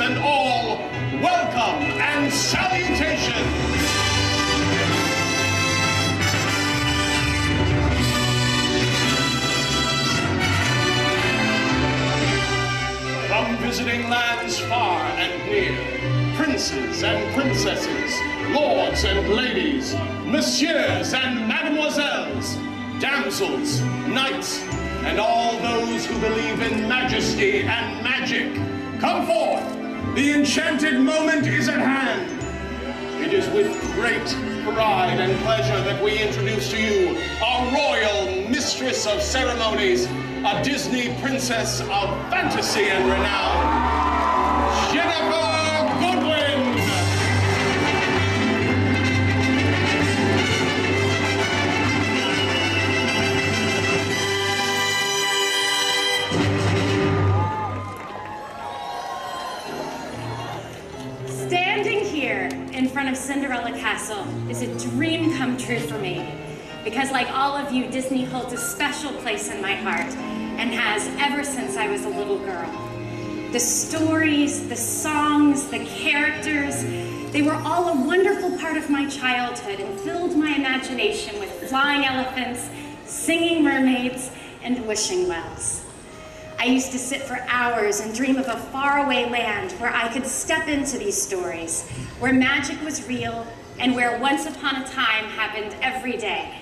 and all, welcome and salutation. From visiting lands far and near, princes and princesses, lords and ladies, messieurs and mademoiselles, damsels, knights, and all those who believe in majesty and magic, come forth. The enchanted moment is at hand. It is with great pride and pleasure that we introduce to you our royal mistress of ceremonies, a Disney princess of fantasy and renown, Goodwin. Standing here in front of Cinderella Castle is a dream come true for me. Because like all of you, Disney holds a special place in my heart and has ever since I was a little girl. The stories, the songs, the characters, they were all a wonderful part of my childhood and filled my imagination with flying elephants, singing mermaids, and wishing wells. I used to sit for hours and dream of a faraway land where I could step into these stories, where magic was real and where once upon a time happened every day.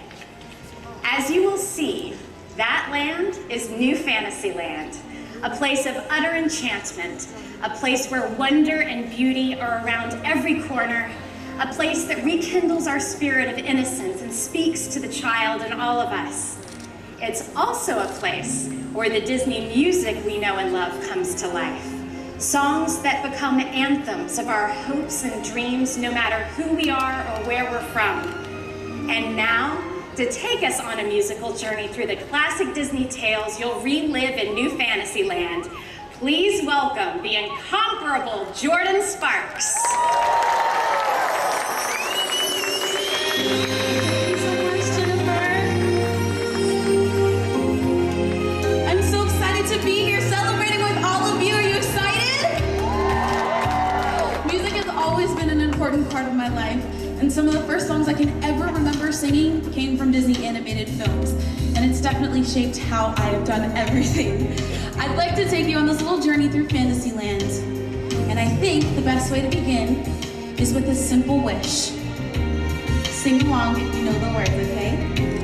As you will see, that land is New Fantasyland, a place of utter enchantment, a place where wonder and beauty are around every corner, a place that rekindles our spirit of innocence and speaks to the child in all of us. It's also a place where the Disney music we know and love comes to life. Songs that become anthems of our hopes and dreams, no matter who we are or where we're from. And now, to take us on a musical journey through the classic Disney tales you'll relive in New Fantasyland, please welcome the incomparable Jordin Sparks. To be here celebrating with all of you. Are you excited? Music has always been an important part of my life, and some of the first songs I can ever remember singing came from Disney animated films, and it's definitely shaped how I have done everything. I'd like to take you on this little journey through Fantasyland, and I think the best way to begin is with a simple wish. Sing along if you know the words, okay?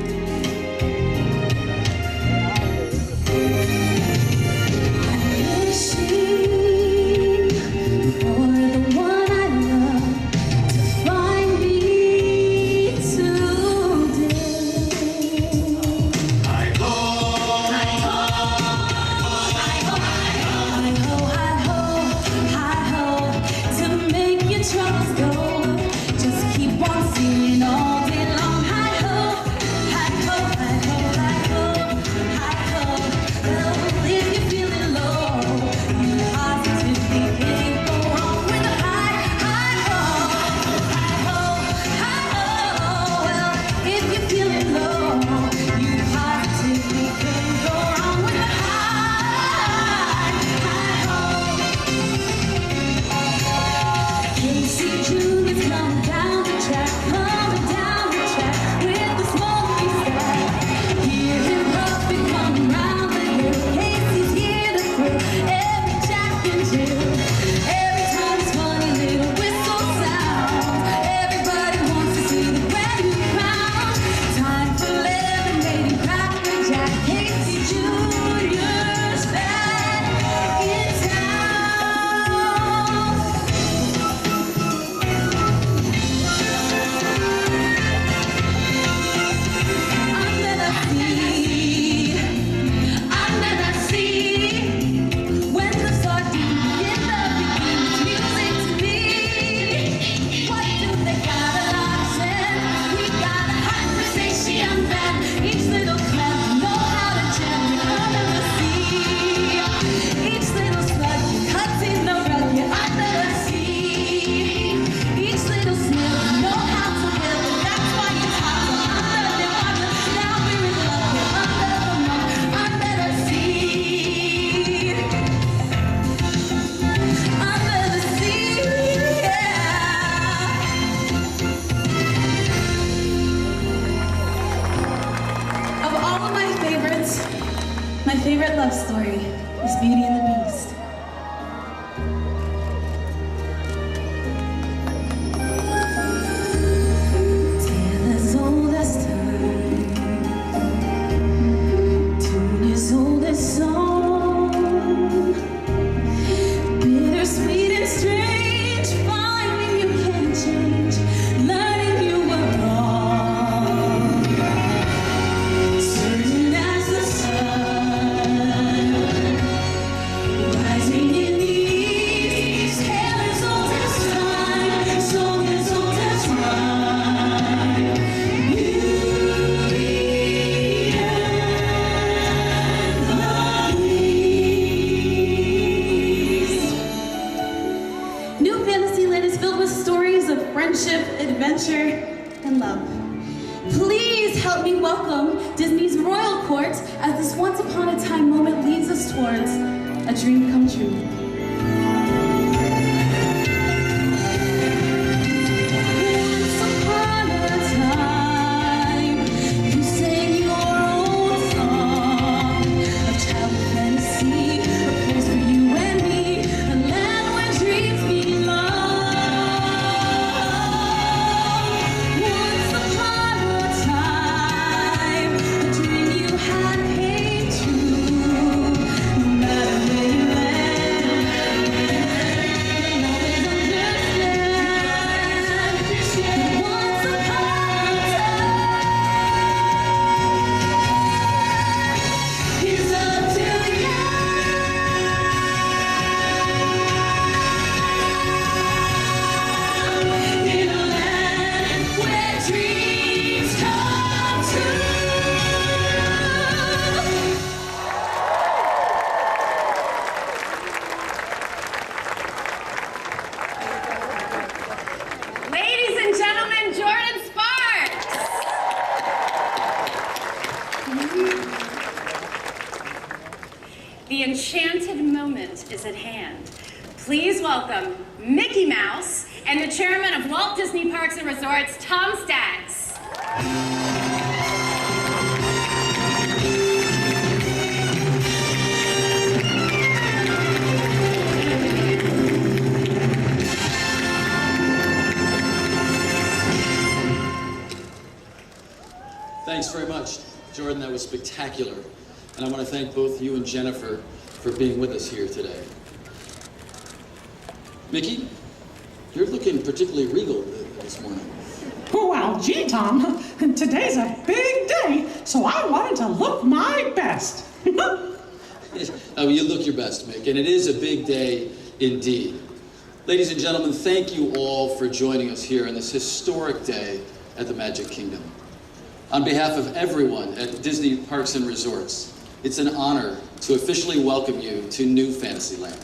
My favorite love story is Beauty and the Beast. Tale as old as time, tune as old as song, bittersweet and strange, finding you can't change, learning you were wrong. Certain as the sun, rising in the east, tale as old as time, song as old as rhyme. Beauty and the Beast. New Fantasyland is filled with stories of friendship, adventure, and love. Please help me welcome Disney's royal court as this once upon a time moment leads us towards a dream come true. Once upon a time, you sang your own song of childhood fantasy, a place for you and me, a land where dreams belong. Once upon a time, a dream you had came true. No matter where you land, you'll always understand that once upon a time is up to you. In a land where dreams come true. Ladies and gentlemen, Jordin Sparks. The enchanted moment is at hand. Please welcome Mickey Mouse and the chairman of Walt Disney Parks and Resorts, Tom Staggs. Thanks very much, Jordan. That was spectacular. And I want to thank both you and Jennifer for being with us here today. Mickey, you're looking particularly regal this morning. Oh, well, gee, Tom, today's a big day, so I wanted to look my best. Oh, you look your best, Mick, and it is a big day indeed. Ladies and gentlemen, thank you all for joining us here on this historic day at the Magic Kingdom. On behalf of everyone at Disney Parks and Resorts, it's an honor to officially welcome you to New Fantasyland.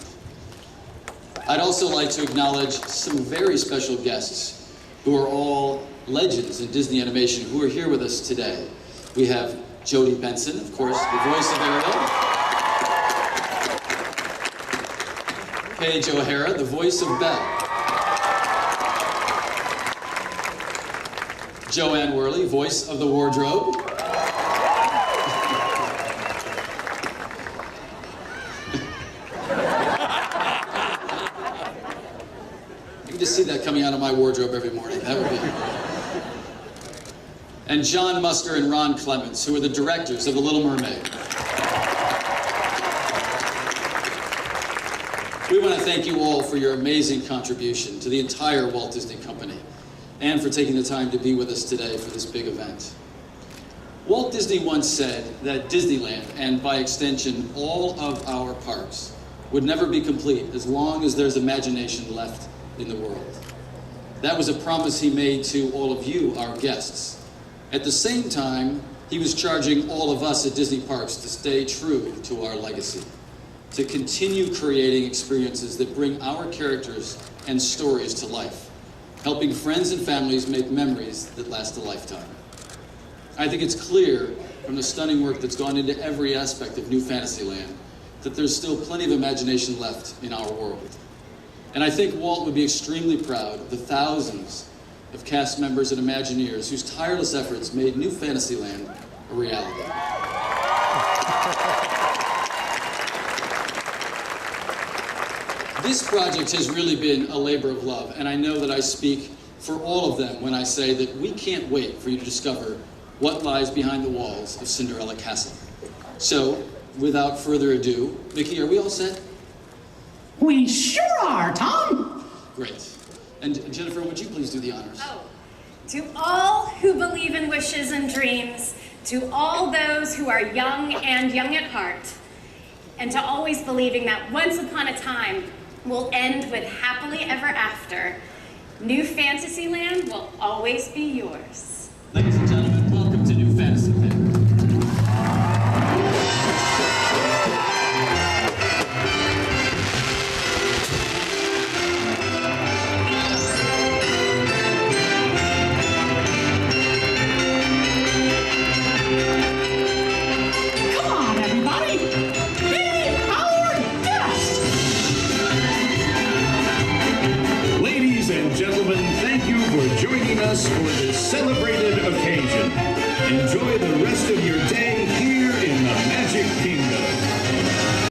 I'd also like to acknowledge some very special guests who are all legends in Disney animation who are here with us today. We have Jodie Benson, of course, the voice of Ariel. Paige O'Hara, the voice of Belle. Joanne Worley, voice of the wardrobe. You can just see that coming out of my wardrobe every morning. That would be. And John Musker and Ron Clements, who are the directors of The Little Mermaid. We want to thank you all for your amazing contribution to the entire Walt Disney Company, and for taking the time to be with us today for this big event. Walt Disney once said that Disneyland, and by extension all of our parks, would never be complete as long as there's imagination left in the world. That was a promise he made to all of you, our guests. At the same time, he was charging all of us at Disney Parks to stay true to our legacy, to continue creating experiences that bring our characters and stories to life, helping friends and families make memories that last a lifetime. I think it's clear from the stunning work that's gone into every aspect of New Fantasyland that there's still plenty of imagination left in our world. And I think Walt would be extremely proud of the thousands of cast members and Imagineers whose tireless efforts made New Fantasyland a reality. This project has really been a labor of love, and I know that I speak for all of them when I say that we can't wait for you to discover what lies behind the walls of Cinderella Castle. So, without further ado, Mickey, are we all set? We sure are, Tom. Great. And Jennifer, would you please do the honors? Oh, to all who believe in wishes and dreams, to all those who are young and young at heart, and to always believing that once upon a time will end with happily ever after, New Fantasyland will always be yours. Ladies and gentlemen, welcome to New Fantasyland. Come on, everybody. Meet our guest. Ladies and gentlemen, thank you for joining us for this celebrated occasion. Enjoy the rest of your day